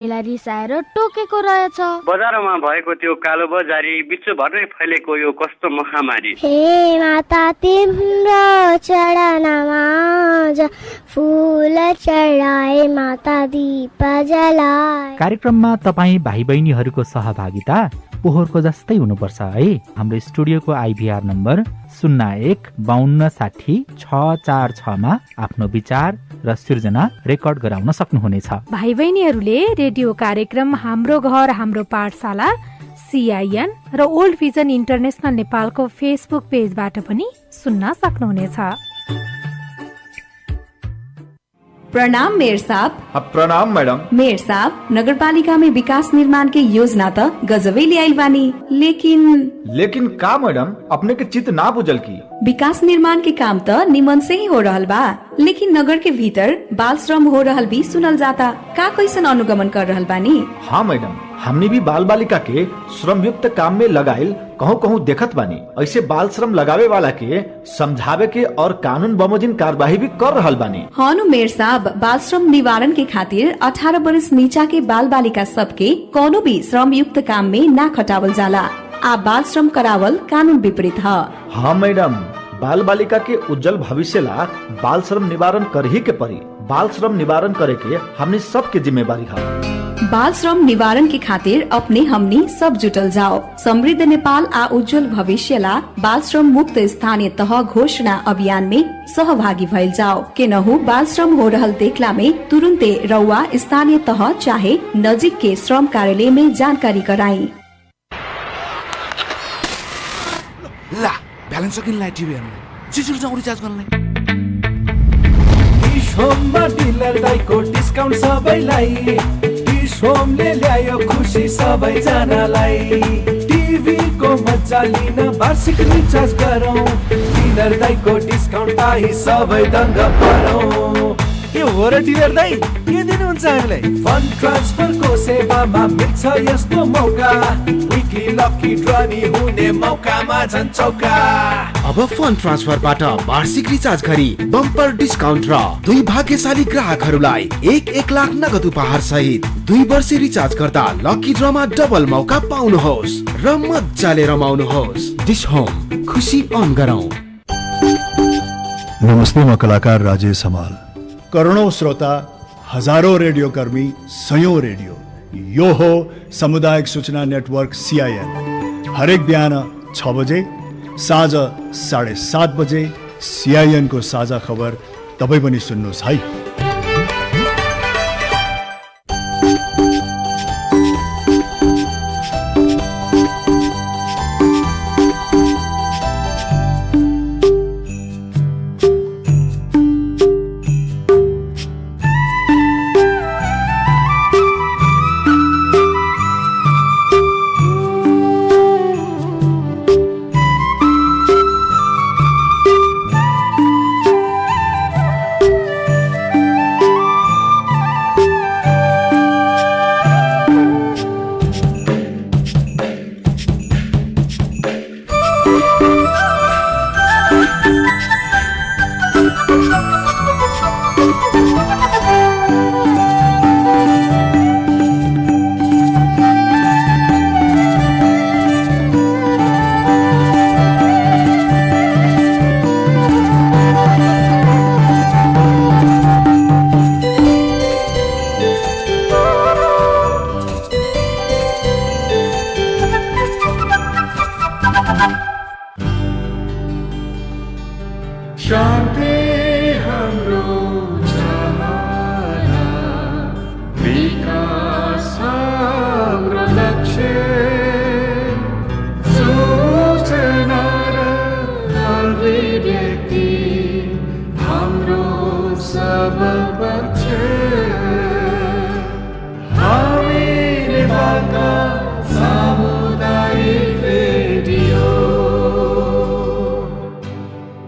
मलाई रिसाएर टोकेको रहेछ। बजारमा भएको त्यो कालो बजारी विश्वभर नै फैलेको यो कस्तो महामारी। हे माता तिम्रो चरणमा फूल चढाए माता दीप जलाए। कार्यक्रममा तपाईँ भाइ बहिनीहरूको सहभागिता पोहोरको जस्तै हुनुपर्छ है। हाम्रो स्टुडियोको आइभीआर नम्बर 015260 मा आफ्नो विचार र सृजना रेकर्ड गराउन सक्नुहुनेछ। भाइ बहिनीहरूले रेडियो कार्यक्रम हाम्रो घर हाम्रो पाठशाला CIN र ओल्ड भिजन इन्टरनेशनल नेपालको फेसबुक पेजबाट पनि सुन्न सक्नुहुनेछ। प्रणाम मेयर साहब। प्रणाम मैडम। मेयर साहब, नगरपालिका में विकास निर्माण के योजना तो गजबे लियाइल बानी, लेकिन का मैडम अपने के चित ना बुझल की विकास निर्माण के काम तो निमन से ही हो रहल बा, लेकिन नगर के भीतर बाल श्रम हो रहल भी सुनल जाता। का कैसन अनुगमन कर रहल बानी? हाँ मैडम, हमने भी बाल बालिका के श्रम युक्त काम में लगाइल कहूँ कहूँ देखत बानी। ऐसे बाल श्रम लगावे वाला के समझावे के और कानून बमोजिन कार्यवाही भी कर रहल बानी। हाँ नु मेयर साहब, बाल श्रम निवारण के खातिर 18 वर्ष नीचा के बाल बालिका सबके कोनो भी श्रम युक्त काम में ना खटावल जाला। आ बाल श्रम करावल कानून विपरीत है। हाँ मैडम, बाल बालिका के उज्जवल भविष्य ला बाल श्रम निवारण कर ही के परी। बाल श्रम निवारण करे के हमने सबके जिम्मेवारी है। बाल श्रम निवारण के खातिर अपने हमनी सब जुटल जाओ। समृद्ध नेपाल आ उज्जवल भविष्य ला बाल श्रम मुक्त स्थानीय तह घोषणा अभियान में सहभागी भइल जाओ। के नहु बाल श्रम हो रहल देखला में तुरंते रउआ स्थानीय तह चाहे नजिक के श्रम कार्यालय में जानकारी कराई। ला ब्यालेन्स सकिनलाई टिभी हेर्नु, छिटो जाऊ रिचार्ज गर्नलाई। होममा डिलर दाइको डिस्काउन्ट सबैलाई। होमले ल्यायो खुसी सबैजनालाई। टिभीको मजा लिन वार्षिक रिचार्ज गरौँ। डिलर दाइको डिस्काउन्ट पाई सबै दङ्ग परौँ। के हो र डिलर दाइ, के दिनुहुन्छ हामीलाई? फन्ड ट्रान्सफरको सेवामा मिल्छ यस्तो मौका। विकी लकी ड्रनी हुने मौकामा झन् चौका। अब फन्ड ट्रान्सफरबाट वार्षिक रिचार्ज गरी बम्पर डिस्काउन्ट र 2 भाग्यशाली ग्राहकहरूलाई 1 लाख नगद उपहार सहित 2 वर्ष रिचार्ज गर्दा लकी ड्रमा डबल मौका पाउनुहोस् र मजाले रमाउनुहोस्। डिश होम, खुसी अन गरौँ। नमस्ते, म कलाकार राजेश हमाल। करोडौं श्रोता, हजारौं रेडियो कर्मी, सयौं रेडियो। यो हो सामुदायिक सूचना नेटवर्क CIN। हरेक बिहान 6 बजे, साँझ 7:30 बजे CIN को साझा खबर तपाईँ पनि सुन्नुहोस् है।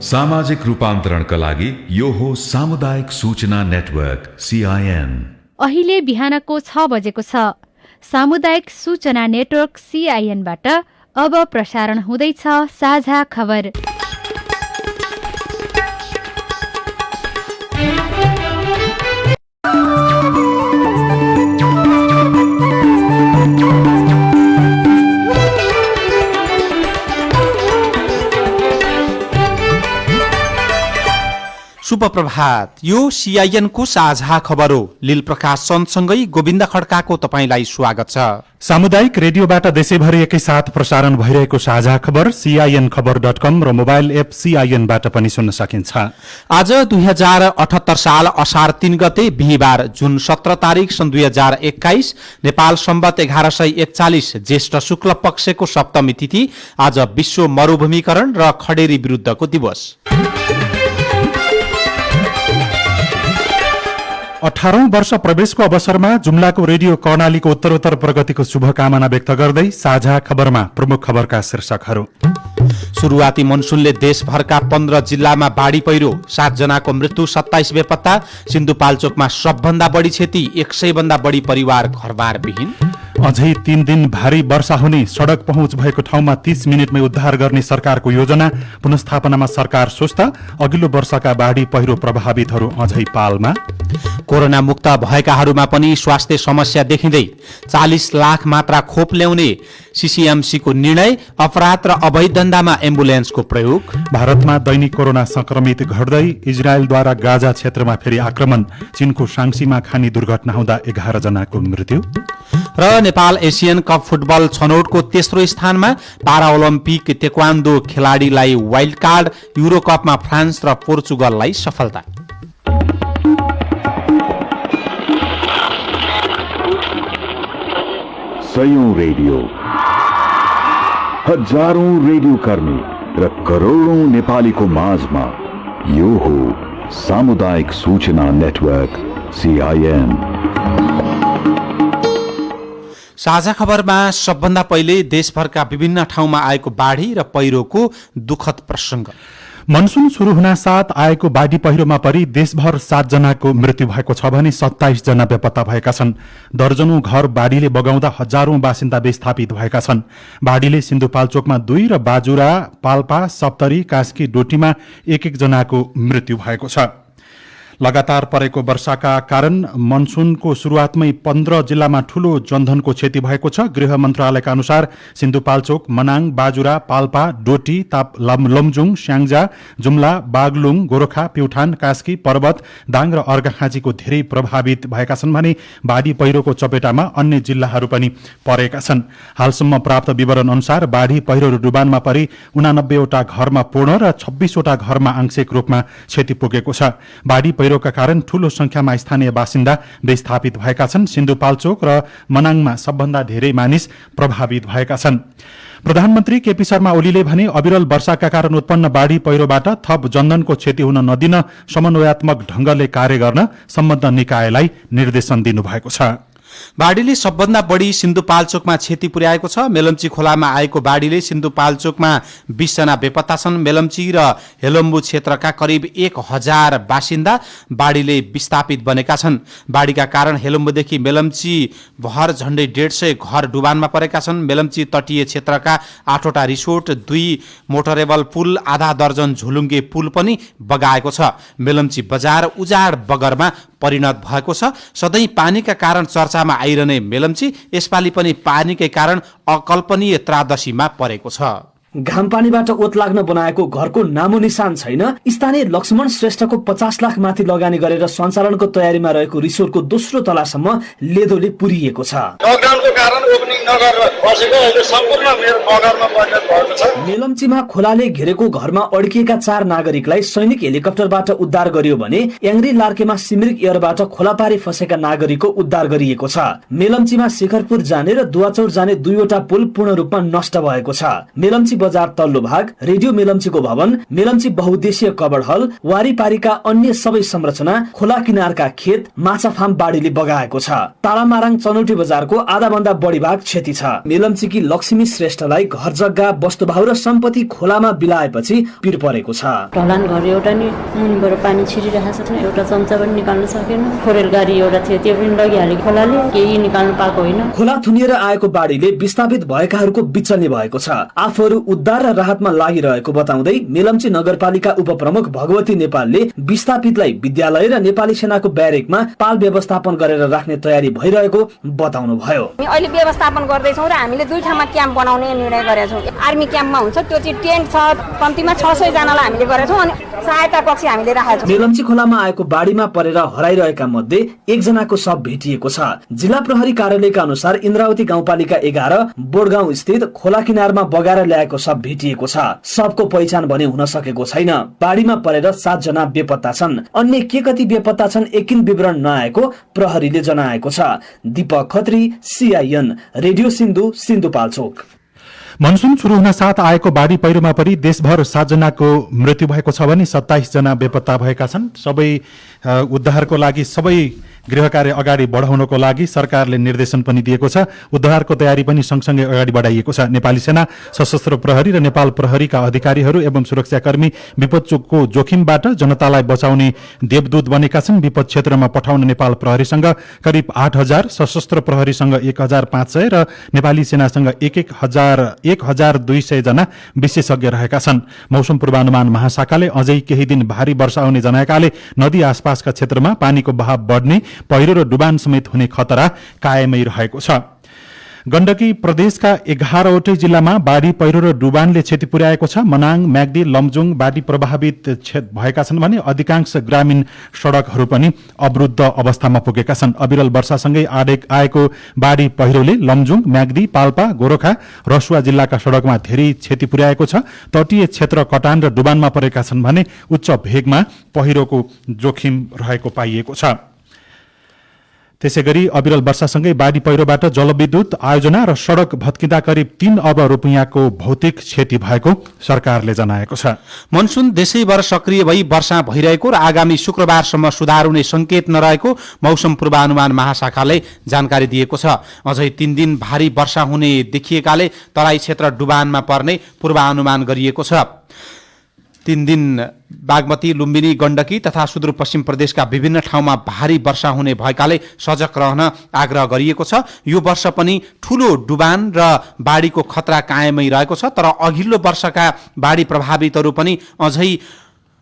सामाजिक रूपान्तरणका लागि यो हो सामुदायिक सूचना नेटवर्क CIN। अहिले बिहानको 6 बजेको छ। सामुदायिक सूचना नेटवर्क CIN बाट अब प्रसारण हुँदैछ साझा खबर। शुभ प्रभात। यो सीआईएन को साझा खबर हो। लील प्रकाश सँगसँगै गोविन्द खड्काको तपाईलाई स्वागत छ। सामुदायिक रेडियोबाट देशैभरि एकैसाथ प्रसारण भइरहेको साझा खबर सीआईएन खबर.com र मोबाइल एप सीआईएनबाट पनि सुन्न सकिन्छ। आज 2078 साल असार 3 गते बिहीबार जुन 17 तारिक सन् 2021 नेपाल सम्वत 1141 ज्येष्ठ शुक्ल पक्षको सप्तमी तिथि। आज विश्व मरुभूमिकरण र खडेरी विरुद्धको दिवस। 18औं वर्ष प्रवेशको अवसरमा जुम्लाको रेडियो कर्णालीको उत्तरोत्तर प्रगतिको शुभकामना व्यक्त गर्दै साझा खबरमा प्रमुख खबरका शीर्षकहरू। सुरुवाती मनसुनले देशभरका 15 जिल्लामा बाढी पहिरो, 7 जनाको मृत्यु, 27 बेपत्ता। सिन्धुपाल्चोकमा सबभन्दा बढी क्षति, 100 भन्दा बढी परिवार घरबार विहीन। अझै 3 दिन भारी वर्षा हुने, सड़क पहुँच भएको ठाउँमा 30 मिनटमै उद्धार गर्ने सरकारको योजना। पुनस्थापनामा सरकार सुस्त, अघिल्लो वर्षका बाढी पहिरो प्रभावितहरू अझै पालमा। कोरोना मुक्त भएकाहरूमा पनि स्वास्थ्य समस्या देखिँदै 40 लाख मात्रा खोप ल्याउने सीसीएमसीको निर्णय। अपराध र अवैध धन्दामा एम्बुलेन्सको प्रयोग। भारतमा दैनिक कोरोना संक्रमित घट्दै, इजरायलद्वारा गाजा क्षेत्रमा फेरि आक्रमण। चीनको शाङ्सीमा खानी दुर्घटना हुँदा 11 जनाको मृत्यु। र नेपाल एसियन कप फुटबल छनौटको तेस्रो स्थानमा। पारा Olympic taekwondo खेलाडीलाई wild card. Euro कपमा फ्रान्स र पोर्चुगललाई सफलता। सयौं रेडियो, हजारौं रेडियो कर्मी र करोडौं नेपालीको माझमा यो हो सामुदायिक सूचना नेटवर्क सीआईएन। साझा खबरमा सबभन्दा पहिले देशभरका विभिन्न ठाउँमा आएको बाढी र पहिरोको दुखद प्रसंग। मनसुन शुरू हुन साथ आएको बाढी पहिरोमा परि देशभर 7 जनाको मृत्यु भएको छ भने 27 जना बेपत्ता भएका छन्। दर्जनौं घर बाढीले बगाउँदा हजारौं बासिन्दा विस्थापित भएका छन्। बाढीले सिन्धुपाल्चोकमा 2 र बाजुरा, पाल्पा, सप्तरी, कास्की, डोटीमा 1-1 जनाको मृत्यु भएको छ। लगातार परेको वर्षाका कारण मनसुनको शुरूआतमै 15 जिल्लामा ठूलो जनधनको क्षति भएको छ। गृह मन्त्रालयका अनुसार सिन्धुपाल्चोक, मनाङ, बाजुरा, पाल्पा, डोटी, लमजुङ, स्याङ्जा, जुम्ला, बागलुङ, गोरखा, प्युठान, कास्की, पर्वत, दाङ र अर्घाखाँचीको धेरै प्रभावित भएका छन् भने बाढी पहिरोको चपेटामा अन्य जिल्लाहरू पनि परेका छन्। हालसम्म प्राप्त विवरण अनुसार बाढी पहिरो डुबानमा परि 89 वटा घरमा पूर्ण र 26 वटा घरमा आंशिक रूपमा क्षति पुगेको छ। बाढी पहिरोका कारण ठूलो संख्यामा स्थानीय बासिन्दा विस्थापित भएका छन्। सिन्धुपाल्चोक र मनाङमा सबभन्दा धेरै मानिस प्रभावित भएका छन्। प्रधानमन्त्री केपी शर्मा ओलीले भने अविरल वर्षाका कारण उत्पन्न बाढी पहिरोबाट थप जनधनको क्षति हुन नदिन समन्वयात्मक ढंगले कार्य गर्न सम्बद्ध निकायलाई निर्देशन दिनुभएको छ। बाढीले सबभन्दा बढी सिन्धुपाल्चोकमा क्षति पुर्याएको छ। मेलम्ची खोलामा आएको बाढीले सिन्धुपाल्चोकमा 20 जना बेपत्ता छन्। मेलम्ची र हेलम्बु क्षेत्रका करिब 1000 बासिन्दा बाढीले विस्थापित बनेका छन्। बाढीका कारण हेलम्बुदेखि मेलम्ची भर झण्डै 150 घर डुबानमा परेका छन्। मेलम्ची तटीय क्षेत्रका 8 वटा रिसोर्ट, 2 मोटरेबल पुल, आधा दर्जन झुलुङ्गे पुल पनि बगाएको छ। मेलम्ची बजार उजाड बगरमा परिणत भएको छ। सधैँ पानीका कारण चर्चामा आइरहने मेलम्ची यसपालि पनि पानीकै कारण अकल्पनीय त्रादशीमा परेको छ। घामपानीबाट ओत लाग्न बनाएको घरको नामो निशान छैन। स्थानीय लक्ष्मण श्रेष्ठको 50 लाख माथि लगानी गरेर सञ्चालनको तयारीमा रहेको रिसोर्टको दोस्रो तलासम्म लेदोले पुरिएको छ। लकडाउनको कारण ओपनिङ नगरेर बसेको अहिले सम्पूर्ण मेरो बगरमा परिणत भएको छ। मेलम्चीमा खोलाले घेरेको घरमा अड्किएका 4 नागरिकलाई सैनिक हेलिकप्टरबाट उद्धार गरियो भने याङ्ग्री लार्केमा सिमरिक एयरबाट खोलापारी फसेका नागरिकको उद्धार गरिएको छ। मेलम्चीमा शिखरपुर जाने र दुवाचौर जाने 2 वटा पुल पूर्ण रूपमा नष्ट भएको छ। मेलम्ची बजार तल्लो भाग, रेडियो मेलम्चीको भवन, मेलम्ची बहुद्देशीय कबड हल, वारीपारीका अन्य सबै संरचना, खोला किनारका खेत, माछा फार्म बाढीले बगाएको छ। तारामाराङ चनौटी बजारको आधा भन्दा बढी भाग क्षति छ। मेलम्चीकी लक्ष्मी श्रेष्ठलाई घर जग्गा, वस्तुभाउ र सम्पत्ति खोलामा बिलाएपछि पिर परेको छ। ढलान घर एउटा नि मुनिबाट पानी छिरिरहेको छ, एउटा चम्चा पनि निकाल्न सकेन। फोरेल गाडी एउटा थियो, त्यो पनि लगिहाल्यो खोलाले, केही निकाल्न पाएको होइन। खोला थुनिएर आएको बाढीले विस्थापित भएकाहरूको बिचल्ने भएको छ। आफूहरू उद्धार र राहतमा लागिरहेको बताउँदै मेलम्ची नगरपालिका उपप्रमुख भगवती नेपालले विस्थापितलाई विद्यालय र नेपाली सेनाको ब्यारेकमा पाल व्यवस्थापन गरेर राख्ने तयारी भइरहेको बताउनु भयो। अहिले व्यवस्थापन गर्दैछौँ र हामीले 2 ठाउँमा क्याम्प बनाउने निर्णय गरेका छौँ। आर्मी क्याम्पमा हुन्छ, त्यो चाहिँ टेन्ट छ, कम्तीमा 600 जनालाई हामीले गरेका छौँ अनि सहायता कक्ष हामीले राखेका छौँ। मेलम्ची खोलामा आएको बाढीमा परेर हराइरहेका मध्ये 1 जनाको शव भेटिएको छ। जिल्ला प्रहरी कार्यालयका अनुसार इन्द्रावती गाउँपालिका 11 बोडगाउँ स्थित खोला किनारमा बगाएर ल्याएको शव भेटिएको छ। शवको पहिचान भने हुन सकेको छैन। बाढीमा परेर 7 जना बेपत्ता छन्। अन्य के कति बेपत्ता छन् एकिन विवरण नआएको प्रहरीले जनाएको छ। Deepak Khatri, CIN, radio Sindhu, Sindhupalchok. Monsoon सुरु हुन साथ आएको बाढी पहिरोमा परि देशभर 7 जनाको मृत्यु भएको छ भने 27 जना बेपत्ता भएका छन्। सबै उद्धारको लागि सबै गृह कार्य अगाडि बढाउनको लागि सरकारले निर्देशन पनि दिएको छ। उद्धारको तयारी पनि सँगसँगै अगाडि बढाइएको छ। नेपाली सेना, सशस्त्र प्रहरी र नेपाल प्रहरीका अधिकारीहरू एवं सुरक्षाकर्मी विपदको जोखिमबाट जनतालाई बचाउने देवदूत बनेका छन्। विपद क्षेत्रमा पठाउन नेपाल प्रहरीसँग करिब 8000, सशस्त्र प्रहरीसँग 1500 र नेपाली सेनासँग 1200 जना विशेषज्ञ रहेका छन्। मौसम पूर्वानुमान महाशाखाले अझै केही दिन भारी वर्षा हुने जनाएकाले नदी आसपासका क्षेत्रमा पानीको बहाव बढ्ने, पहिरो र डुबान समेत हुने खतरा कायमै रहेको छ। गण्डकी प्रदेशका 11वटै जिल्लामा बाढी पहिरो र डुबानले क्षति पुर्याएको छ। मनाङ, म्याग्दी, लमजुङ बाढी प्रभावित भएका छन् भने अधिकांश ग्रामीण सड़कहरू पनि अवरुद्ध अवस्थामा पुगेका छन्। अविरल वर्षासँगै आएको बाढी पहिरोले लमजुङ, म्याग्दी, पाल्पा, गोरखा, रसुवा जिल्लाका सड़कमा धेरै क्षति पुर्याएको छ। तटीय क्षेत्र कटान र डुबानमा परेका छन् भने उच्च भेगमा पहिरोको जोखिम रहेको पाइएको छ। त्यसैगरी अविरल वर्षासँगै बाढी पहिरोबाट जलविद्युत आयोजना र सड़क भत्किँदा करिब 3 अर्ब रुपियाँको भौतिक क्षति भएको सरकारले जनाएको छ। मनसुन देशैभर सक्रिय भई वर्षा भइरहेको र आगामी शुक्रबारसम्म सुधार हुने संकेत नरहेको मौसम पूर्वानुमान महाशाखाले जानकारी दिएको छ। अझै 3 दिन भारी वर्षा हुने देखिएकाले तराई क्षेत्र डुबानमा पर्ने पूर्वानुमान गरिएको छ। 3 दिन बागमती, लुम्बिनी, गण्डकी तथा सुदूरपश्चिम प्रदेशका विभिन्न ठाउँमा भारी वर्षा हुने भएकाले सजग रहन आग्रह गरिएको छ। यो वर्ष पनि ठूलो डुबान र बाढीको खतरा कायमै रहेको छ। तर अघिल्लो वर्षका बाढी प्रभावितहरू पनि अझै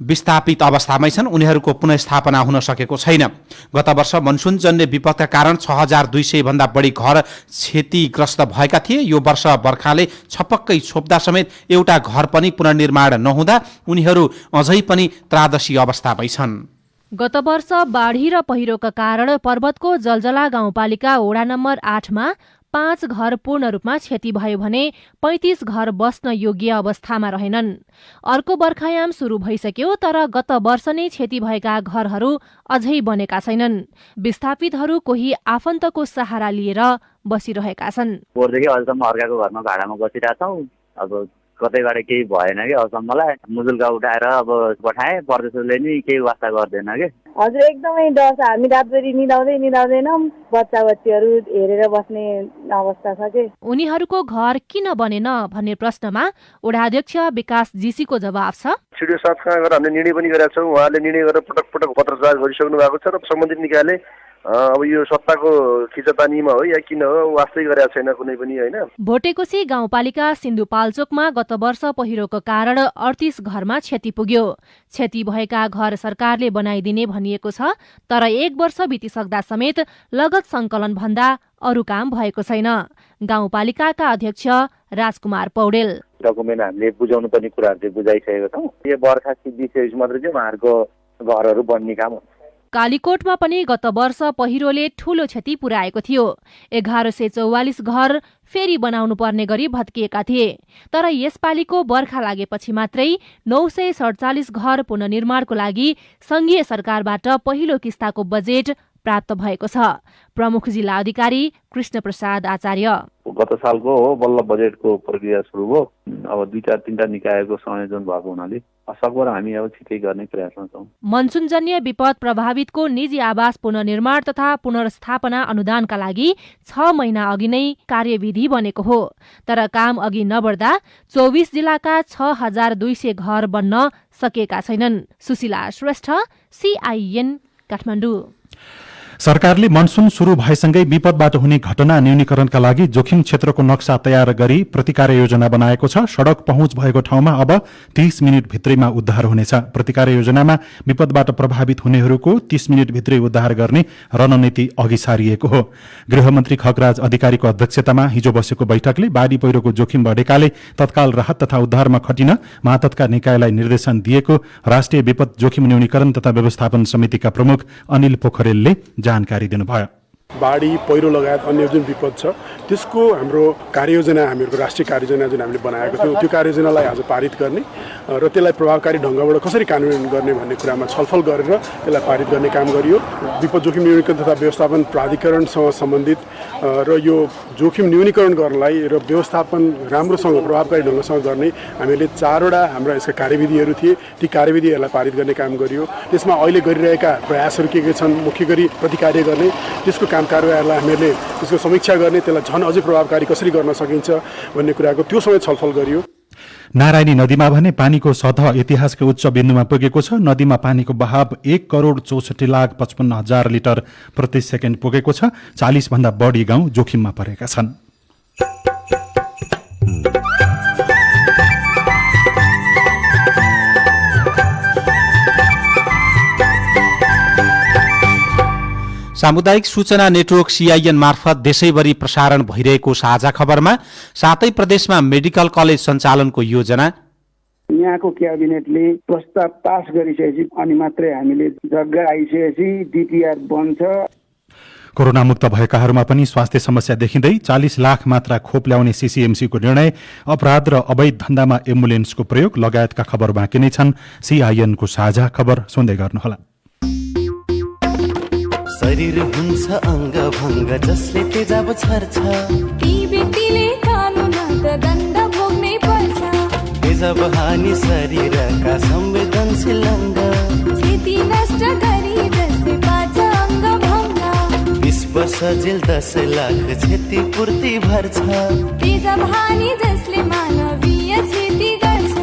विस्थापित अवस्थामै छन्। उनीहरूको पुनर्स्थापना हुन सकेको छैन। गत वर्ष मनसुनजन्य विपदका कारण 6200 भन्दा बढी घर क्षतिग्रस्त भएका थिए। यो वर्ष बर्खाले छपक्कै छोप्दा समेत एउटा घर पनि पुनर्निर्माण नहुँदा उनीहरू अझै पनि त्रादसी अवस्थामै छन्। गत वर्ष बाढी र पहिरोका कारण पर्वतको जलजला गाउँपालिका वडा नम्बर 8मा 5 घर पूर्ण रूपमा क्षति भयो भने 35 घर बस्न योग्य अवस्थामा रहेनन्। अर्को बर्खायाम शुरू भइसक्यो तर गत वर्ष नै क्षति भएका घरहरू अझै बनेका छैनन्। विस्थापितहरू कोही आफन्तको सहारा लिएर बसिरहेका छन्। पोहोरदेखि अहिलेसम्म अर्काको घरमा भाडामा बसिरहेछौँ। अब कतैबाट केही भएन कि अहिलेसम्मलाई मुजुल्का उठाएर अब पठाए, प्रदेशले नि केही वास्ता गर्दैन कि। हजुर, एकदमै डर छ। हामी रातभरि निदाउँदैनौँ, बच्चा बच्चीहरू हेरेर बस्ने अवस्था छ कि। उनीहरूको घर किन बनेन भन्ने प्रश्नमा वडाध्यक्ष विकास जीसीको जवाब छ। सिडिओ साहबसँग गएर हामीले निर्णय पनि गरेका छौँ। उहाँले निर्णय गरेर पटक पटक पत्रचार गरिसक्नु भएको छ र सम्बन्धित निकायले अब यो सत्ताको खिचतानीमा हो या किन हो वास्तै गरेका छैन कुनै पनि, होइन। भोटेकोशी गाउँपालिका सिन्धुपाल्चोकमा गत वर्ष पहिरोको कारण 38 घरमा क्षति पुग्यो। क्षति भएका घर सरकारले बनाइदिने भनिएको छ तर 1 वर्ष बितिसक्दा समेत लगत संकलन भन्दा अरू काम भएको छैन। गाउँपालिकाका अध्यक्ष राजकुमार पौडेल, डकुमेन्ट हामीले बुझाउनु पर्ने कुराहरू चाहिँ बुझाइसकेको छौँ। यो बर्खा सिद्धिसकेपछि मात्रै चाहिँ उहाँहरूको घरहरू बन्ने काम हुन्छ। कालीकोटमा पनि गत वर्ष पहिरोले ठूलो क्षति पुर्याएको थियो। 1144 घर फेरि बनाउनु पर्ने गरी भत्किएका थिए तर यसपालिको बर्खा लागेपछि मात्रै 947 घर पुनर्निर्माणको लागि संघीय सरकारबाट पहिलो किस्ताको बजेट प्राप्त भएको छ। प्रमुख जिल्ला अधिकारी कृष्ण प्रसाद आचार्य, गत सालको हो बल्ल बजेटको प्रक्रिया सुरु भयो। अब 2-3टा निकायको संयोजन भएको हुनाले सकभर हामी अब छिटै गर्ने प्रयासमा छौँ। मनसुनजन्य विपद प्रभावितको निजी आवास पुनर्निर्माण तथा पुनर्स्थापना अनुदानका लागि 6 महिना अघि नै कार्यविधि बनेको हो तर काम अघि नबढ्दा 24 जिल्लाका 6200 घर बन्न सकेका छैनन्। सुशीला श्रेष्ठ, CIN, काठमाडौँ। सरकारले मनसून शुरू भएसँगै विपदबाट हुने घटना न्यूनीकरणका लागि जोखिम क्षेत्रको नक्सा तयार गरी प्रतिकार योजना बनाएको छ। सड़क पहुँच भएको ठाउँमा अब 30 मिनट भित्रैमा उद्धार हुनेछ। प्रतिकार योजनामा विपदबाट प्रभावित हुनेहरूको 30 मिनट भित्रै उद्धार गर्ने रणनीति अघि सारिएको हो। गृहमन्त्री खगराज अधिकारीको अध्यक्षतामा हिजो बसेको बैठकले बाढी पहिरोको जोखिम बढेकाले तत्काल राहत तथा उद्धारमा खटिन मातहतका निकायलाई निर्देशन दिएको राष्ट्रिय विपद जोखिम न्यूनीकरण तथा व्यवस्थापन समितिका प्रमुख अनिल पोखरेलले जानकारी दिनुभयो। बाढी पहिरो लगायत अन्य जुन विपद छ त्यसको हाम्रो कार्ययोजना, हामीहरूको राष्ट्रिय कार्ययोजना जुन हामीले बनाएको थियौँ त्यो कार्ययोजनालाई आज पारित गर्ने र त्यसलाई प्रभावकारी ढङ्गबाट कसरी कार्यान्वयन गर्ने भन्ने कुरामा छलफल गरेर त्यसलाई पारित गर्ने काम गरियो। विपद जोखिम न्यूनीकरण तथा व्यवस्थापन प्राधिकरणसँग सम्बन्धित र यो जोखिम न्यूनीकरण गर्नलाई र व्यवस्थापन राम्रोसँग प्रभावकारी ढङ्गसँग गर्ने हामीले 4वटा हाम्रा यसका कार्यविधिहरू थिए। ती कार्यविधिहरूलाई पारित गर्ने काम गरियो। त्यसमा अहिले गरिरहेका प्रयासहरू के छन्, मुख्य गरी प्रतिकार्य गर्ने, त्यसको काम कारबाहीहरूलाई हामीले त्यसको समीक्षा गर्ने, त्यसलाई झन् अझै प्रभावकारी कसरी गर्न सकिन्छ भन्ने कुराको त्यो समय छलफल गरियो। नारायणी नदीमा भने पानीको सतह इतिहासकै उच्च बिन्दुमा पुगेको छ। नदीमा पानीको बहाव 1,64,55,000 लिटर प्रति सेकेन्ड पुगेको छ। 40 भन्दा बढी गाउँ जोखिममा परेका छन्। सामुदायिक सूचना नेटवर्क सीआईएन मार्फत देशैभरि प्रसारण भइरहेको साझा खबरमा 7 प्रदेशमा मेडिकल कलेज सञ्चालनको योजना, यहाँको क्याबिनेटले प्रस्ताव पास गरिसकेपछि अनि मात्रै हामीले जग्गा आइसकेपछि डीपीआर बन्छ। कोरोना मुक्त भएकाहरूमा पनि स्वास्थ्य समस्या देखिँदै 40 लाख मात्रा खोप ल्याउने सीसीएमसीको निर्णय, अपराध र अवैध धन्दामा एम्बुलेन्सको प्रयोग लगायतका खबर बाँकी नै छन्। सीआईएनको साझा खबर सुन्दै गर्नुहोला। शरीर हुन्छ अङ्ग भङ्ग जसले तेजाब छर्छ, ती व्यक्तिले कानुनका दण्ड भोग्नै पर्छ। तेजाब हानि शरीरका संवेदनशील अङ्ग, क्षति नष्ट गरी जसले पार्छ अङ्ग भङ्ग। 20 वर्ष जेल 10 लाख क्षतिपूर्ति भर्छ। तेजाब हानि जसले मानवीय क्षति गर्छ,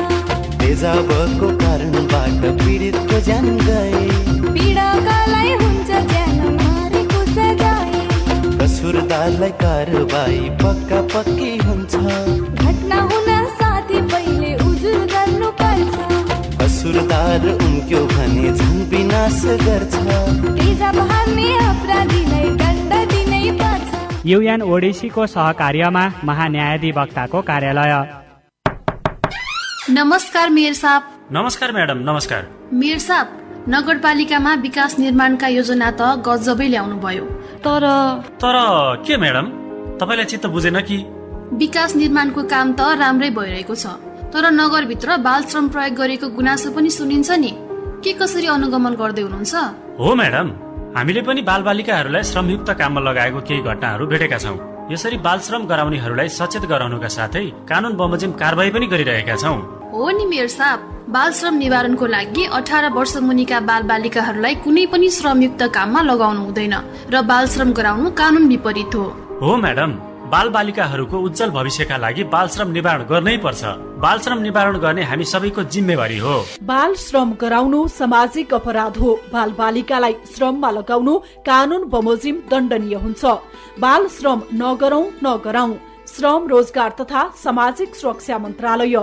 तेजाबको कारणबाट पीडितको ज्यान गए, पीडकालाई हुन्छ ज्यान मारेको सजाय। कसुरदारलाई कारबाही पक्का पक्की हुन्छ, घटना हुन साथै पहिले उजुर गर्नु पर्छ। कसुरदार उम्क्यो भने झन् विनाश गर्छ, तेजाब हान्ने अपराधीलाई दण्ड दिनै पर्छ। युएन ओडिसीको सहकार्यमा महान्यायाधिवक्ताको कार्यालय। नमस्कार मेयर साहब। नमस्कार म्याडम। नमस्कार मेयर साहब, नगरपालिकामा विकास निर्माणका योजना त गजबै ल्याउनु भयो, तर के म्याडम, तपाईलाई चित्त बुझेन कि? विकास निर्माणको काम त राम्रै भइरहेको छ, तर नगरभित्र बाल श्रम प्रयोग गरेको गुनासो पनि सुनिन्छ नि। के कसरी अनुगमन गर्दै हुनुहुन्छ? हो म्याडम, हामीले पनि बालबालिकाहरूलाई श्रमयुक्त काममा लगाएको केही घटनाहरू भेटेका छौँ। यसरी बाल श्रम गराउनेहरूलाई सचेत गराउनुका साथै कानून बमोजिम कारबाही पनि गरिरहेका छौँ। हो नि मेयर साहब, बाल श्रम निवारणको लागि 18 वर्ष मुनिका बाल बालिकाहरूलाई कुनै पनि श्रमयुक्त काममा लगाउनु हुँदैन र बाल श्रम गराउनु कानून विपरीत हो म्याडम, बाल बालिकाहरूको उज्जवल भविष्यका लागि बाल श्रम निवारण गर्नै पर्छ। बाल श्रम निवारण गर्ने हामी सबैको जिम्मेवारी हो। बाल श्रम गराउनु सामाजिक अपराध हो। बाल बालिकालाई श्रममा लगाउनु कानून बमोजिम दण्डनीय हुन्छ। बाल श्रम नगराउँ। श्रम, रोजगार तथा सामाजिक सुरक्षा मन्त्रालय।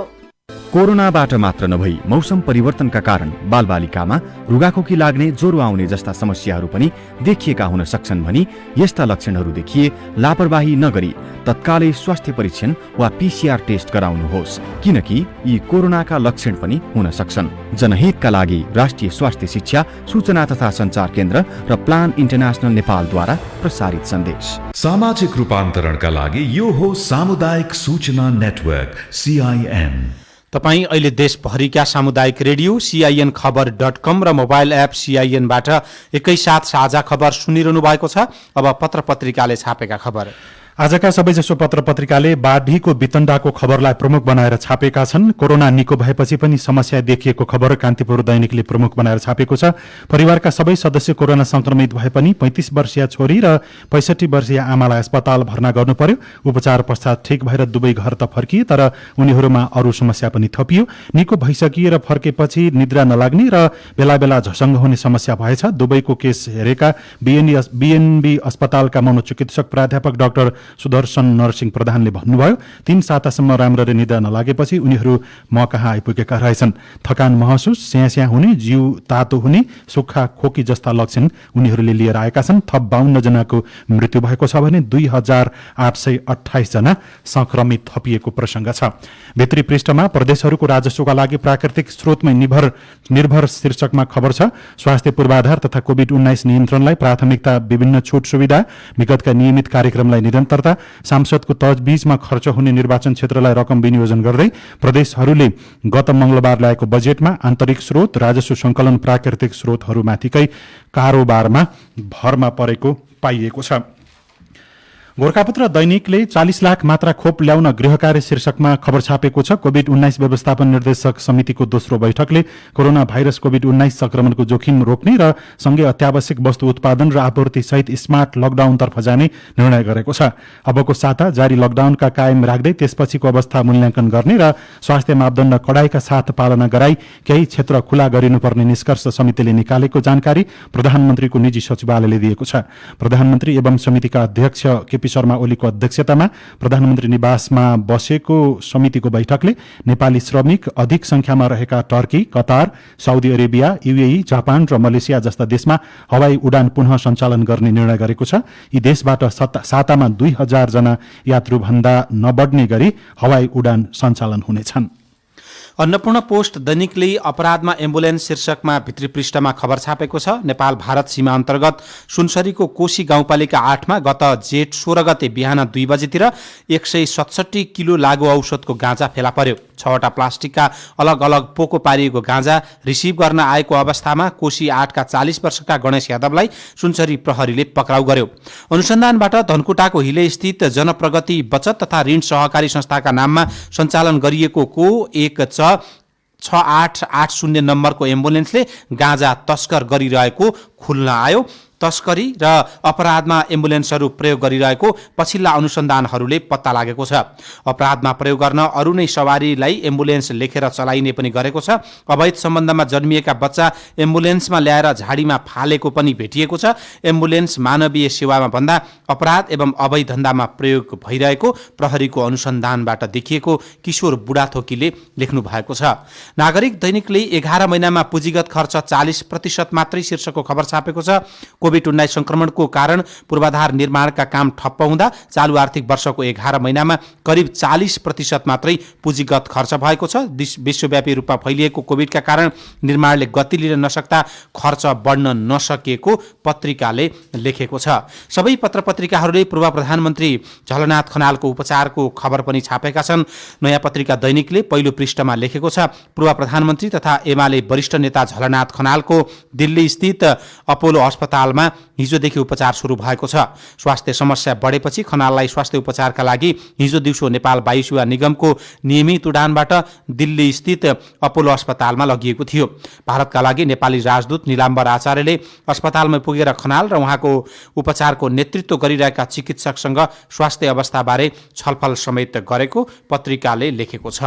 कोरोनाबाट मात्र नभई मौसम परिवर्तनका कारण बालबालिकामा रुगाखोकी लाग्ने, ज्वरो आउने जस्ता समस्याहरू पनि देखिएका हुन सक्छन् भनी यस्ता लक्षणहरू देखिए लापरवाही नगरी तत्कालै स्वास्थ्य परीक्षण वा पीसीआर टेस्ट गराउनुहोस्, किनकि यी कोरोनाका लक्षण पनि हुन सक्छन्। जनहितका लागि राष्ट्रिय स्वास्थ्य शिक्षा, सूचना तथा सञ्चार केन्द्र र प्लान इन्टरनेशनल नेपालद्वारा प्रसारित सन्देश। सामाजिक रूपान्तरणका लागि यो हो सामुदायिक सूचना नेटवर्क सीआईएन। तपाईँ अहिले देशभरिका सामुदायिक रेडियो सीआईएन खबर.com र मोबाइल एप सीआईएनबाट एकैसाथ साझा खबर सुनिरहनु भएको छ। अब पत्र पत्रिकाले छापेका खबर। आजका सबैजसो पत्र पत्रिकाले बाढीको वितण्डाको खबरलाई प्रमुख बनाएर छापेका छन्। कोरोना निको भएपछि पनि समस्या देखिएको खबर कान्तिपुर दैनिकले प्रमुख बनाएर छापेको छ। परिवारका सबै सदस्य कोरोना संक्रमित भए पनि 35 वर्षीय छोरी र 65 वर्षीय आमालाई अस्पताल भर्ना गर्नु पर्यो। उपचार पश्चात ठिक भएर दुवै घर त फर्किए, तर उनीहरूमा अरू समस्या पनि थपियो। निको भइसकिए र फर्केपछि निद्रा नलाग्ने र बेला बेला झसङ्ग हुने समस्या भएछ। दुवैको केस हेरेका बीएनबी अस्पतालका मनोचिकित्सक प्राध्यापक डाक्टर सुदर्शन नरसिंह प्रधानले भन्नुभयो, 3 सातासम्म राम्ररी निद्रा नलागेपछि उनीहरू म कहाँ आइपुगेका रहेछन्। थकान महसुस, स्यास्या हुने, जिउ तातो हुने, सुक्खा खोकी जस्ता लक्षण उनीहरूले लिएर आएका छन्। थप 52 जनाको मृत्यु भएको छ भने 2828 जना संक्रमित थपिएको प्रसंग छ। भित्री पृष्ठमा प्रदेशहरूको राजस्वका लागि प्राकृतिक स्रोतमै निर्भर शीर्षकमा खबर छ। स्वास्थ्य पूर्वाधार तथा कोभिड-19 नियन्त्रणलाई प्राथमिकता, विभिन्न छुट सुविधा, विगतका नियमित कार्यक्रमलाई निरन्तरता, सांसदको तजबिजमा खर्च हुने निर्वाचन क्षेत्रलाई रकम विनियोजन गर्दै प्रदेशहरूले गत मंगलबार ल्याएको बजेटमा आन्तरिक स्रोत, राजस्व संकलन, प्राकृतिक स्रोतहरूमाथिकै कारोबारमा भरमा परेको पाइएको छ। गोरखापत्र दैनिकले 40 लाख मात्रा खोप ल्याउन गृहकार्य शीर्षकमा खबर छापेको छ। कोभिड-19 व्यवस्थापन निर्देशक समितिको दोस्रो बैठकले कोरोना भाइरस कोभिड-19 संक्रमणको जोखिम रोक्ने र सँगै अत्यावश्यक वस्तु उत्पादन र आपूर्ति सहित स्मार्ट लकडाउनतर्फ जाने निर्णय गरेको छ। अबको साता जारी लकडाउनका कायम राख्दै त्यसपछिको अवस्था मूल्याङ्कन गर्ने र स्वास्थ्य मापदण्ड कडाइका साथ पालना गराई केही क्षेत्र खुला गरिनुपर्ने निष्कर्ष समितिले निकालेको जानकारी प्रधानमन्त्रीको निजी सचिवालयले दिएको छ। प्रधानमन्त्री एवं समितिका अध्यक्ष केपी शर्मा ओलीको अध्यक्षतामा प्रधानमन्त्री निवासमा बसेको समितिको बैठकले नेपाली श्रमिक अधिक संख्यामा रहेका Turkey, Qatar, Saudi Arabia, UAE, Japan र मलेसिया जस्ता देशमा हवाई उडान पुनः सञ्चालन गर्ने निर्णय गरेको छ। यी देशबाट सातामा 2000 जना यात्रुभन्दा नबढ्ने गरी हवाई उडान सञ्चालन हुनेछन्। अन्नपूर्ण पोस्ट दैनिकले अपराधमा एम्बुलेन्स शीर्षकमा भित्री पृष्ठमा खबर छापेको छ। नेपाल भारत सीमा अन्तर्गत सुनसरीको कोशी गाउँपालिका 8 मा गत जेठ 16 गते बिहान 2 बजेतिर 167 किलो लागु औषधको गाँजा फेला पर्यो। 6वटा प्लास्टिकका अलग अलग पोको पारिएको गाँजा रिसिभ गर्न आएको अवस्थामा कोशी 8 का 40 वर्षका गणेश यादवलाई सुनसरी प्रहरीले पक्राउ गर्यो। अनुसन्धानबाट धनकुटाको हिले स्थित जनप्रगति बचत तथा ऋण सहकारी संस्थाका नाममा सञ्चालन गरिएको को एक 6880 नम्बरको एम्बुलेन्सले गाँजा तस्कर गरिरहेको खुल्न आयो। तस्करी र अपराधमा एम्बुलेन्सहरू प्रयोग गरिरहेको पछिल्ला अनुसन्धानहरूले पत्ता लागेको छ। अपराधमा प्रयोग गर्न अरू नै सवारीलाई एम्बुलेन्स लेखेर चलाइने पनि गरेको छ। अवैध सम्बन्धमा जन्मिएका बच्चा एम्बुलेन्समा ल्याएर झाडीमा फालेको पनि भेटिएको छ। एम्बुलेन्स मानवीय सेवामा भन्दा अपराध एवं अवैध धन्दामा प्रयोग भइरहेको प्रहरीको अनुसन्धानबाट देखिएको किशोर बुढाथोकीले लेख्नु भएको छ। नागरिक दैनिकले 11 महिनामा पुँजीगत खर्च 40% मात्रै शीर्षकको खबर छापेको छ। कोभिड-19 संक्रमणको कारण पूर्वाधार निर्माणका काम ठप्प हुँदा चालु आर्थिक वर्षको 11 महिनामा करिब 40% मात्रै पुँजीगत खर्च भएको छ। विश्वव्यापी रूपमा फैलिएको कोभिडका कारण निर्माणले गति लिन नसक्दा खर्च बढ्न नसकेको पत्रिकाले लेखेको छ। सबै पत्रपत्रिकाहरूले पूर्व प्रधानमन्त्री झलनाथ खनालको उपचारको खबर पनि छापेका छन्। नयाँ पत्रिका दैनिकले पहिलो पृष्ठमा लेखेको छ, पूर्व प्रधानमन्त्री तथा एमाले वरिष्ठ नेता झलनाथ खनालको दिल्ली स्थित अपोलो अस्पतालमा हिजोदेखि उपचार सुरु भएको छ। स्वास्थ्य समस्या बढेपछि खनाललाई स्वास्थ्य उपचारका लागि हिजो दिउँसो नेपाल वायु सेवा निगमको नियमित उडानबाट दिल्ली स्थित अपोलो अस्पतालमा लगिएको थियो। भारतका लागि नेपाली राजदूत निलाम्बर आचार्यले अस्पतालमा पुगेर खनाल र उहाँको उपचारको नेतृत्व गरिरहेका चिकित्सकसँग स्वास्थ्य अवस्थाबारे छलफल समेत गरेको पत्रिकाले लेखेको छ।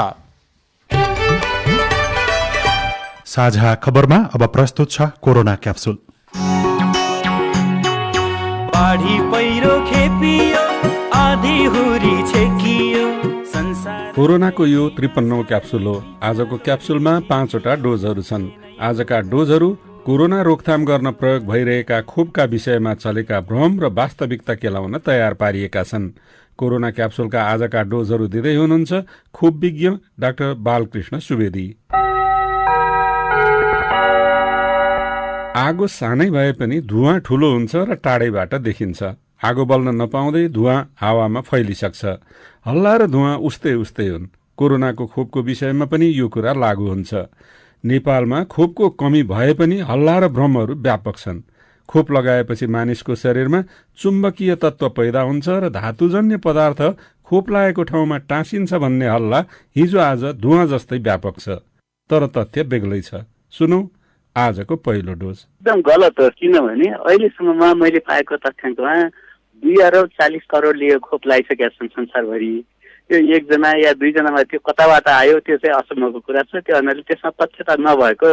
साझा खबरमा अब प्रस्तुत छ कोरोना क्याप्सुल। बाढी पहिरो खेपियो, आधी हुरी छेकियो, संसार। कोरोनाको यो 53औं क्याप्सुल हो। आजको क्याप्सुलमा 5वटा डोजहरू छन्। आजका डोजहरू कोरोना रोकथाम गर्न प्रयोग भइरहेका खोपका विषयमा चलेका भ्रम र वास्तविकता केलाउन तयार पारिएका छन्। कोरोना क्याप्सुलका आजका डोजहरू दिँदै हुनुहुन्छ खोप विज्ञ डाक्टर बालकृष्ण सुवेदी। आगो सानै भए पनि धुवाँ ठूलो हुन्छ र टाढैबाट देखिन्छ। आगो बल्न नपाउँदै धुवाँ हावामा फैलिसक्छ। हल्ला र धुवाँ उस्तै हुन्। कोरोनाको खोपको विषयमा पनि यो कुरा लागू हुन्छ। नेपालमा खोपको कमी भए पनि हल्ला र भ्रमहरू व्यापक छन्। खोप लगाएपछि मानिसको शरीरमा चुम्बकीय तत्व पैदा हुन्छ र धातुजन्य पदार्थ खोप लागेको ठाउँमा टाँसिन्छ भन्ने हल्ला हिजो आज धुवाँ जस्तै व्यापक छ। तर तथ्य बेग्लै छ। सुनौ आजको पहिलो डोज। एकदम गलत हो, किनभने अहिलेसम्ममा मैले पाएको तथ्याङ्कमा 2 अरब 40 करोडले खोप लगाइसकेका छन् संसारभरि। त्यो 1 जना या 2 जनामा त्यो कताबाट आयो त्यो चाहिँ असम्भवको कुरा छ। त्यो हुनाले त्यसमा तथ्यता नभएको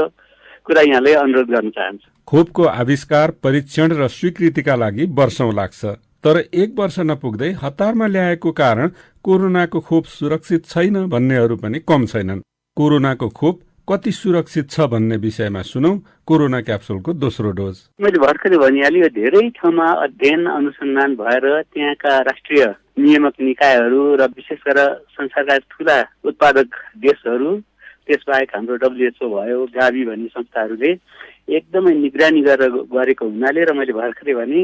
कुरा यहाँले अनुरोध गर्न चाहन्छु। खोपको आविष्कार, परीक्षण र स्वीकृतिका लागि वर्षौं लाग्छ, तर 1 वर्ष नपुग्दै हतारमा ल्याएको कारण कोरोनाको खोप सुरक्षित छैन भन्नेहरू पनि कम छैनन्। कोरोनाको खोप कति सुरक्षित छ भन्ने विषयमा सुनौ कोरोना क्याप्सुलको दोस्रो डोज। मैले भर्खरै भनिहालेँ, धेरै ठाउँमा अध्ययन अनुसन्धान भएर त्यहाँका राष्ट्रिय नियामक निकायहरू र विशेष गरेर संसारका ठूला उत्पादक देशहरू, त्यसबाहेक हाम्रो WHO भयो, गावी भन्ने संस्थाहरूले एकदमै निगरानी गरेको हुनाले र मैले भर्खरै भने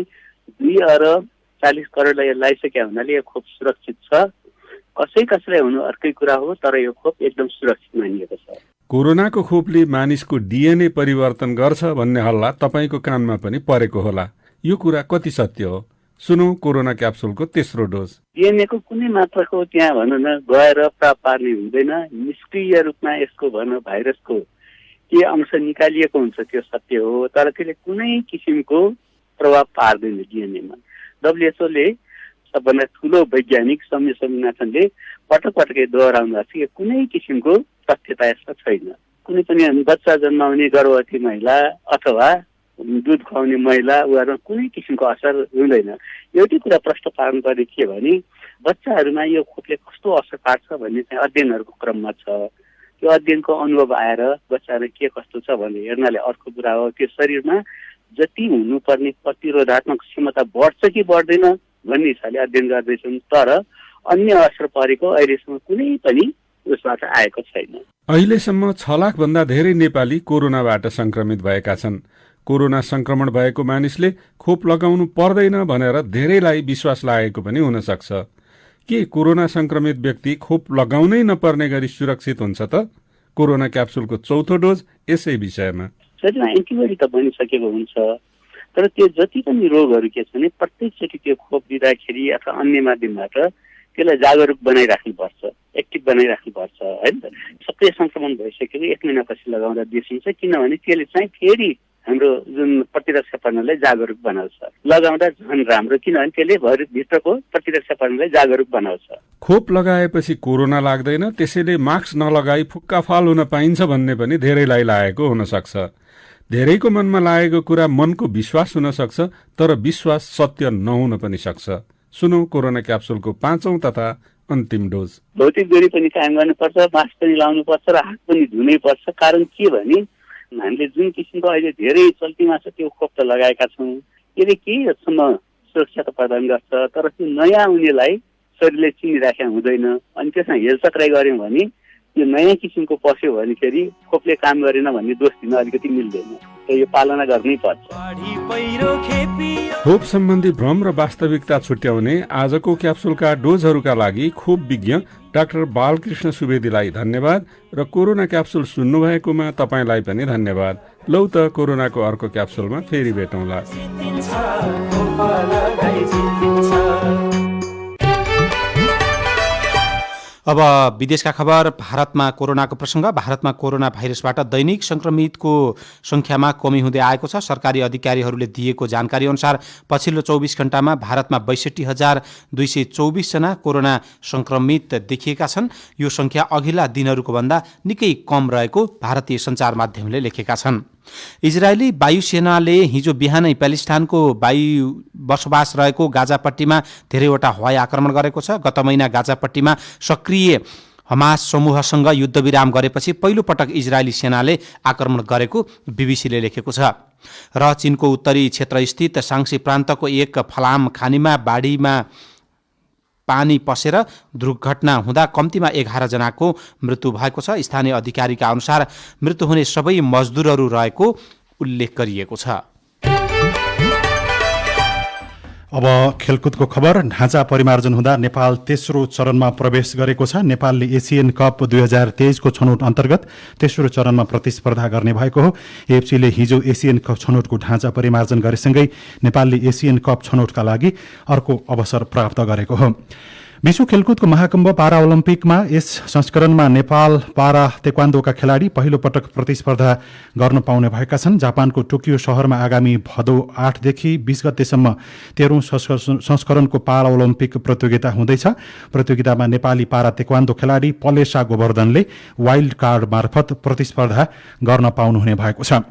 2 अरब 40 करोडलाई लगाइसकेका हुनाले यो खोप सुरक्षित छ। कसैलाई हुनु अर्कै कुरा हो, तर यो खोप एकदम सुरक्षित मानिएको छ। कोरोनाको खोपले मानिसको DNA परिवर्तन गर्छ भन्ने हल्ला तपाईको कानमा पनि परेको होला। यो कुरा कति सत्य हो? सुनौ कोरोना क्याप्सुलको तेस्रो डोज। DNA को कुनै मात्राको त्यहाँ भनौँ न गएर प्राप्त पार्ने हुँदैन। निष्क्रिय रूपमा यसको भनौँ भाइरसको के अंश निकालिएको हुन्छ त्यो सत्य हो, तर त्यसले कुनै किसिमको प्रभाव पार्दैन DNA मा। WHO ले सबभन्दा ठुलो वैज्ञानिक सौम्य स्वामीनाथनले पटक पटकै दोहोऱ्याउनु भएको छ, कुनै किसिमको तथ्यता यसमा छैन। कुनै पनि बच्चा जन्माउने गर्भवती महिला अथवा दूध खुवाउने महिला उहाँहरूमा कुनै किसिमको असर हुँदैन। एउटै कुरा प्रश्न पार्नुपर्ने के भने बच्चाहरूमा यो खोपले कस्तो असर पार्छ भन्ने चाहिँ अध्ययनहरूको क्रममा छ। त्यो अध्ययनको अनुभव आएर बच्चाहरू के कस्तो छ भन्ने हेर्नाले अर्को कुरा हो। त्यो शरीरमा जति हुनुपर्ने प्रतिरोधात्मक क्षमता बढ्छ कि बढ्दैन भन्ने हिसाबले अध्ययन गर्दैछन्, तर अन्य असर परेको अहिलेसम्म कुनै पनि उसबाट आएको छैन। अहिलेसम्म 6 लाख भन्दा धेरै नेपाली कोरोनाबाट संक्रमित भएका छन्। कोरोना संक्रमण भएको मानिसले खोप लगाउनु पर्दैन भनेर धेरैलाई विश्वास लागेको पनि हुन सक्छ। के कोरोना संक्रमित व्यक्ति खोप लगाउनै नपर्ने गरी सुरक्षित हुन्छ त? कोरोना क्याप्सुलको चौथो डोज यसै विषयमा। शरीरमा एन्टिबडी त बनिसकेको हुन्छ, तर त्यो जति पनि रोगहरू के छ भने प्रत्येकचोटि त्यो खोप दिँदाखेरि अथवा अन्य माध्यमबाट त्यसलाई जागरुक बनाइराख्नुपर्छ, एक्टिभ बनाइराख्नुपर्छ होइन। सक्रिय संक्रमण भइसकेको 1 महिनापछि लगाउँदा बिर्सिन्छ, किनभने त्यसले चाहिँ फेरि हाम्रो जुन प्रतिरक्षा प्रणालीलाई जागरुक बनाउँछ। लगाउँदा झन् राम्रो, किनभने त्यसले भित्रको प्रतिरक्षा प्रणालीलाई जागरुक बनाउँछ। खोप लगाएपछि कोरोना लाग्दैन, त्यसैले मास्क नलगाई फुक्काफाल हुन पाइन्छ भन्ने पनि धेरैलाई लागेको हुन सक्छ। धेरैको मनमा लागेको कुरा मनको विश्वास हुन सक्छ, तर विश्वास सत्य नहुन पनि सक्छ। सुनौ कोरोना क्याप्सुलको 5औं तथा अन्तिम डोज। भौतिक दूरी पनि कायम गर्नुपर्छ, मास्क पनि लाउनुपर्छ र हात पनि धुनै पर्छ। कारण के भने हामीले जुन किसिमको अहिले धेरै चल्तीमा छ त्यो खोप त लगाएका छौँ, त्यसले केही हदसम्म सुरक्षा त प्रदान गर्छ, तर त्यो नयाँ उनीलाई शरीरले चिनिराखेका हुँदैन। अनि त्यसमा हेलचक्राइ गऱ्यौँ भने यो नयाँ किसिमको पस्यो भने फेरि खोपले काम गरेन भन्ने दोष दिन अलिकति मिल्दैन। यो पालना गर्नै पर्छ। खोप सम्बन्धी भ्रम र वास्तविकता छुट्याउने आजको क्याप्सुलका डोजहरूका लागि खोप विज्ञ डाक्टर बालकृष्ण सुवेदीलाई धन्यवाद र कोरोना क्याप्सुल सुन्नुभएकोमा तपाईलाई पनि धन्यवाद। लौ त कोरोनाको अर्को क्याप्सुलमा फेरि भेटौँला। अब विदेशका खबर। भारतमा कोरोनाको प्रसंग। भारतमा कोरोना भाइरसबाट दैनिक संक्रमितको संख्यामा कमी हुँदै आएको छ। सरकारी अधिकारीहरूले दिएको जानकारी अनुसार पछिल्लो 24 घण्टामा भारतमा 62,224 जना कोरोना संक्रमित देखिएका छन्। यो संख्या अघिल्ला दिनहरूको भन्दा निकै कम रहेको भारतीय सञ्चार माध्यमले लेखेका छन्। इजरायली वायुसेनाले हिजो बिहानै प्यालेस्टाइनको वायु बसोबास रहेको गाजापट्टीमा धेरैवटा हवाई आक्रमण गरेको छ। गत महिना गाजापट्टीमा सक्रिय हमास समूहसँग युद्धविराम गरेपछि पहिलो पटक इजरायली सेनाले आक्रमण गरेको बीबीसीले लेखेको छ। र चीनको उत्तरी क्षेत्रस्थित साङ्सी प्रान्तको एक फलाम खानीमा बाढीमा पानी पसेर दुर्घटना हुँदा कम्तीमा 11 जनाको मृत्यु भएको छ। स्थानीय अधिकारीका अनुसार मृत्यु हुने सबै मजदुरहरू रहेको उल्लेख गरिएको छ। अब खेलकुदको खबर। ढाँचा परिमार्जन हुँदा नेपाल तेस्रो चरणमा प्रवेश गरेको छ। नेपालले एसियन कप 2023 को छनौट अन्तर्गत तेस्रो चरणमा प्रतिस्पर्धा गर्ने भएको हो। एएफसीले हिजो एसियन कप छनौटको ढाँचा परिमार्जन गरेसँगै नेपालले एसियन कप छनौटका लागि अर्को अवसर प्राप्त गरेको हो। विश्व खेलकुदको महाकुम्भ पारा ओलम्पिकमा यस संस्करणमा नेपाल पारा तेक्वान्दोका खेलाडी पहिलो पटक प्रतिस्पर्धा गर्न पाउने भएका छन्। जापानको टोकियो शहरमा आगामी भदौ 8 देखि 20 गतेसम्म 13औं संस्करणको पारा ओलम्पिक प्रतियोगिता हुँदैछ। प्रतियोगितामा नेपाली पारा तेक्वान्दो खेलाडी पलेसा गोवर्धनले वाइल्ड कार्ड मार्फत प्रतिस्पर्धा गर्न पाउनुहुने भएको छ।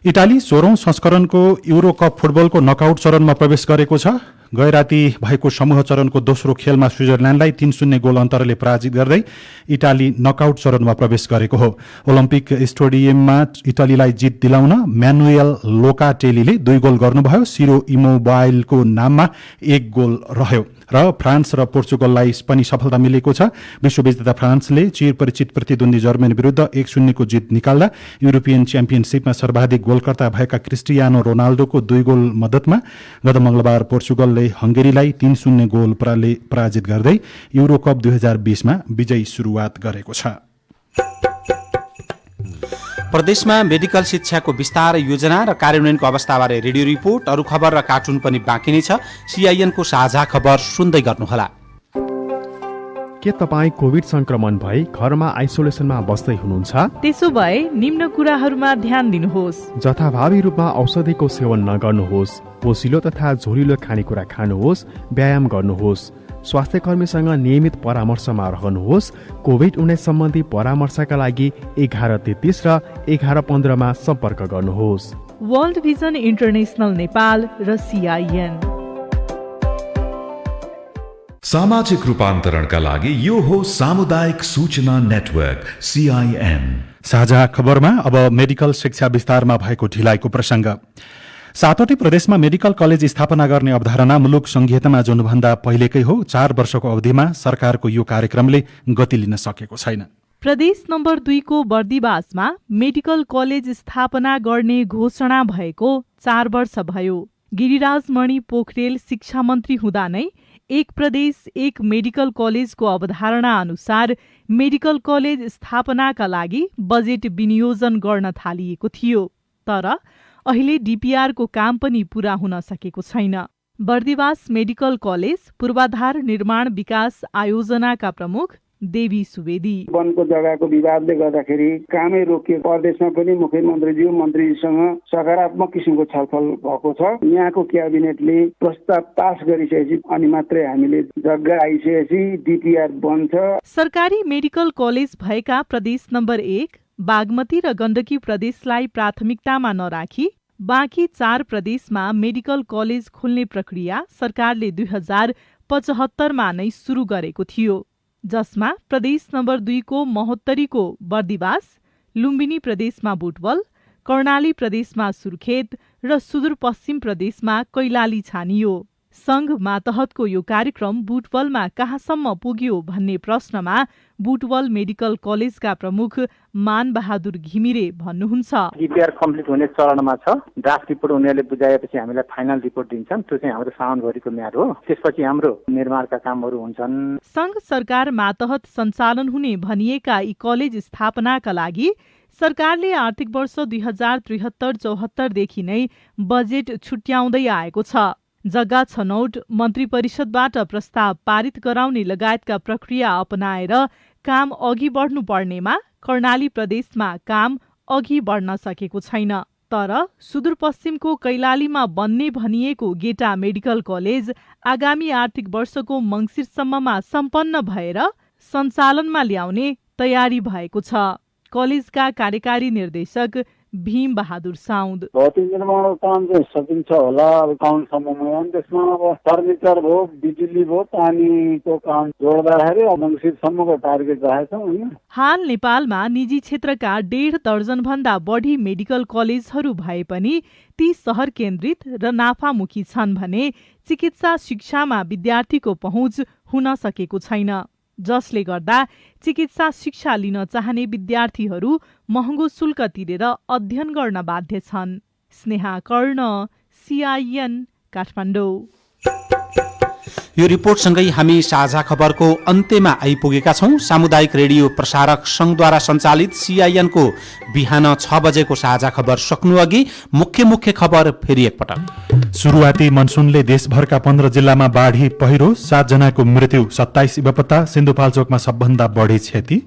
इटाली 16औं संस्करणको युरो कप फुटबलको नकआउट चरणमा प्रवेश गरेको छ। गैराती भएको समूह चरणको दोस्रो खेलमा स्विजरल्याण्डलाई 3-0 गोल अन्तरले पराजित गर्दै इटाली नकआउट चरणमा प्रवेश गरेको हो। ओलम्पिक स्टेडियममा इटालीलाई जित दिलाउन म्यानुएल लोकाटेलीले 2 गोल गर्नुभयो। सिरो इमोबाइलको नाममा 1 गोल रह्यो र फ्रान्स र पोर्चुगललाई पनि सफलता मिलेको छ। विश्व विजेता फ्रान्सले चिरपरिचित प्रतिद्वन्दी जर्मनी विरुद्ध 1-0 को जित निकाल्दा युरोपियन च्याम्पियनशिपमा सर्वाधिक गोलकर्ता भएका क्रिस्टियानो रोनाल्डोको 2 गोल मद्दतमा गत मंगलबार पोर्चुगलले हंगेरीलाई 3-0 गोल पराजित गर्दै युरो कप 2020 मा विजयी सुरुवात गरेको छ। प्रदेशमा मेडिकल शिक्षाको विस्तार योजना र कार्यान्वयनको अवस्थाबारे रेडियो रिपोर्ट, अरू खबर र कार्टुन पनि बाँकी नै छ। सीआईएन को साझा खबर सुन्दै गर्नुहोला। के तपाईँ कोभिड संक्रमण भई घरमा आइसोलेसनमा बस्दै हुनुहुन्छ? त्यसो भए निम्न कुराहरूमा ध्यान दिनुहोस्। जथाभावी रूपमा औषधिको सेवन नगर्नुहोस्, पोसिलो तथा झोलिलो खानेकुरा खानुहोस्, व्यायाम गर्नुहोस्, स्वास्थ्यकर्मीसँग नियमित परामर्शमा रहनुहोस्। कोभिड-19 सम्बन्धी परामर्शका लागि 1133 र 1115 मा सम्पर्क गर्नुहोस्। वर्ल्ड भिजन इन्टरनेशनल नेपाल र सीआईएन। सामाजिक रूपान्तरणका लागि यो हो सामुदायिक सूचना नेटवर्क सीआईएन। साझा खबरमा अब मेडिकल शिक्षा विस्तारमा भएको ढिलाइको प्रसंग। 7वटै प्रदेशमा मेडिकल कलेज स्थापना गर्ने अवधारणा मुलुक संघीयतामा जानुभन्दा पहिलेकै हो। 4 वर्षको अवधिमा सरकारको यो कार्यक्रमले गति लिन सकेको छैन। प्रदेश नम्बर 2 को बर्दिवासमा मेडिकल कलेज स्थापना गर्ने घोषणा भएको 4 वर्ष भयो। गिरिराज मणि पोखरेल शिक्षा मन्त्री हुँदा नै एक प्रदेश एक मेडिकल कलेजको अवधारणा अनुसार मेडिकल कलेज स्थापनाका लागि बजेट विनियोजन गर्न थालिएको थियो। तर अहिले डीपीआरको काम पनि पूरा हुन सकेको छैन। बर्दिवास मेडिकल कलेज पूर्वाधार निर्माण विकास आयोजनाका प्रमुख देवी सुवेदी। वनको जग्गाको विवादले गर्दाखेरि कामै रोकियो। प्रदेशमा पनि मुख्यमन्त्रीज्यू मन्त्रीजीसँग सकारात्मक किसिमको छलफल भएको छ। यहाँको क्याबिनेटले प्रस्ताव पास गरिसकेपछि अनि मात्रै हामीले जग्गा आइसकेपछि डीपीआर बन्छ। सरकारी मेडिकल कलेज भएका प्रदेश नम्बर 1 बागमती र गण्डकी प्रदेशलाई प्राथमिकतामा नराखी बाँकी 4 प्रदेशमा मेडिकल कलेज खोल्ने प्रक्रिया सरकारले 2075 मा नै सुरु गरेको थियो, जसमा प्रदेश नम्बर 2 को महोत्तरीको बर्दिवास, लुम्बिनी प्रदेशमा बुटवल, कर्णाली प्रदेशमा सुर्खेत र सुदूरपश्चिम प्रदेशमा कैलाली छानियो। संघ मातहतको यो कार्यक्रम बुटवलमा कहाँसम्म पुग्यो भन्ने प्रश्नमा बुटवल मेडिकल कलेजका प्रमुख मान बहादुर घिमिरे भन्नुहुन्छ। डीपीआर कम्प्लिट हुने चरणमा छ। ड्राफ्ट रिपोर्ट उनीहरूले बुझाएपछि हामीलाई फाइनल रिपोर्ट दिन्छन्। त्यो चाहिँ हाम्रो साउनभरिको म्याद हो। त्यसपछि हाम्रो निर्माणका कामहरू हुन्छन्। संघ सरकार मातहत सञ्चालन हुने भनिएका यी कलेज स्थापनाका लागि सरकारले आर्थिक वर्ष 2073-74 देखि नै बजेट छुट्याउँदै आएको छ। जग्गा छनौट, मन्त्री परिषदबाट प्रस्ताव पारित गराउने लगायतका प्रक्रिया अपनाएर काम अघि बढ्नु पर्नेमा कर्णाली प्रदेशमा काम अघि बढ्न सकेको छैन। तर सुदूरपश्चिमको कैलालीमा बन्ने भनिएको गेटा मेडिकल कलेज आगामी आर्थिक वर्षको मङ्सिरसम्ममा सम्पन्न भएर सञ्चालनमा ल्याउने तयारी भएको छ। कलेजका कार्यकारी निर्देशक भीम बहादुर साउद। भौतिक निर्माणको काम चाहिँ सकिन्छ होला अब काउन्टसम्ममा। अनि त्यसमा अब फर्निचर भयो, बिजुली भयो, पानीको काम जोड्दाखेरि मङ्सिरसम्मको टार्गेट राखेका छौँ होइन। हाल नेपालमा निजी क्षेत्रका 1.5 दर्जन भन्दा बढी मेडिकल कलेजहरू भए पनि ती शहर केन्द्रित र नाफामुखी छन् भने चिकित्सा शिक्षामा विद्यार्थीको पहुँच हुन सकेको छैन, जसले गर्दा चिकित्सा शिक्षा लिन चाहने विद्यार्थीहरू महँगो शुल्क तिरेर अध्ययन गर्न बाध्य छन्। स्नेहा कर्ण, सीआईएन काठमाडौँ। यो रिपोर्टसँगै हामी साझा खबरको अन्त्यमा आइपुगेका छौं। सामुदायिक रेडियो प्रसारक संघद्वारा सञ्चालित CIN को बिहान 6 बजेको साझा खबर सक्नु अघि मुख्य खबर फेरि एकपटक। सुरुवाती मनसुनले देशभरका 15 जिल्लामा बाढी पहिरो, 7 जनाको मृत्यु, 27 बेपत्ता, सिन्धुपाल्चोकमा सबभन्दा बढी क्षति।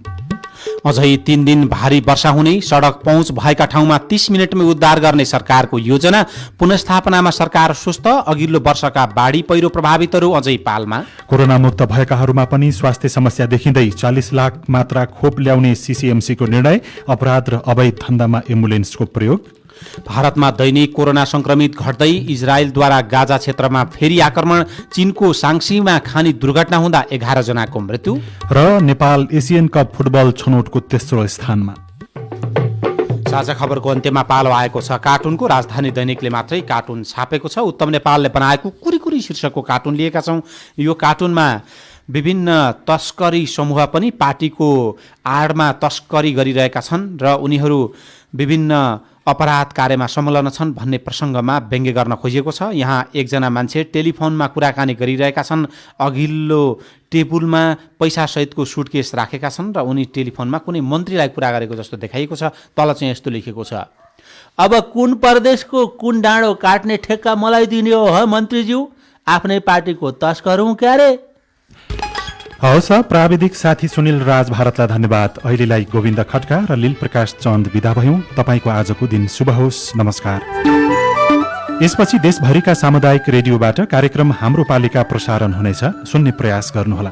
अझै 3 दिन भारी वर्षा हुने, सड़क पहुँच भएका ठाउँमा 30 मिनटमै उद्धार गर्ने सरकारको योजना। पुनस्थापनामा सरकार सुस्त, अघिल्लो वर्षका बाढी पहिरो प्रभावितहरू अझै पालमा। कोरोना मुक्त भएकाहरूमा पनि स्वास्थ्य समस्या देखिँदै 40 लाख मात्रा खोप ल्याउने CCMC को निर्णय। अपराध र अवैध धन्दामा एम्बुलेन्सको प्रयोग। भारतमा दैनिक कोरोना संक्रमित घट्दै, इजरायलद्वारा गाजा क्षेत्रमा फेरि आक्रमण। चीनको साङ्सीमा खानी दुर्घटना हुँदा 11 जनाको मृत्यु। र नेपाल एसियन कप फुटबल छनौटको तेस्रो स्थानमा। साझा खबरको अन्त्यमा पालो आएको छ कार्टुनको। राजधानी दैनिकले मात्रै कार्टुन छापेको छ। उत्तम नेपालले बनाएको कुरी शीर्षकको कार्टुन लिएका छौं। यो कार्टुनमा विभिन्न तस्करी समूह पनि पार्टीको आडमा तस्करी गरिरहेका छन् र उनीहरू विभिन्न अपराध कार्यमा संलग्न छन् भन्ने प्रसङ्गमा व्यङ्ग्य गर्न खोजिएको छ। यहाँ एकजना मान्छे टेलिफोनमा कुराकानी गरिरहेका छन्। अघिल्लो टेबुलमा पैसा सहितको सुटकेस राखेका छन् र उनी टेलिफोनमा कुनै मन्त्रीलाई कुरा गरेको जस्तो देखाइएको छ। तल चाहिँ यस्तो लेखेको छ, अब कुन प्रदेशको कुन डाँडो काट्ने ठेक्का मलाई दिने हो मन्त्रीज्यू? आफ्नै पार्टीको तस्कर हुँ क्यारे? हवस्, प्राविधिक साथी सुनिल राज भारतलाई धन्यवाद। अहिलेलाई गोविन्द खड्का र लील प्रकाश चन्द बिदा भयौं। तपाईको आजको दिन शुभ होस्। नमस्कार। यसपछि देशभरिका सामुदायिक रेडियोबाट कार्यक्रम हाम्रो पालिका प्रसारण हुनेछ। सुन्ने प्रयास गर्नुहोला।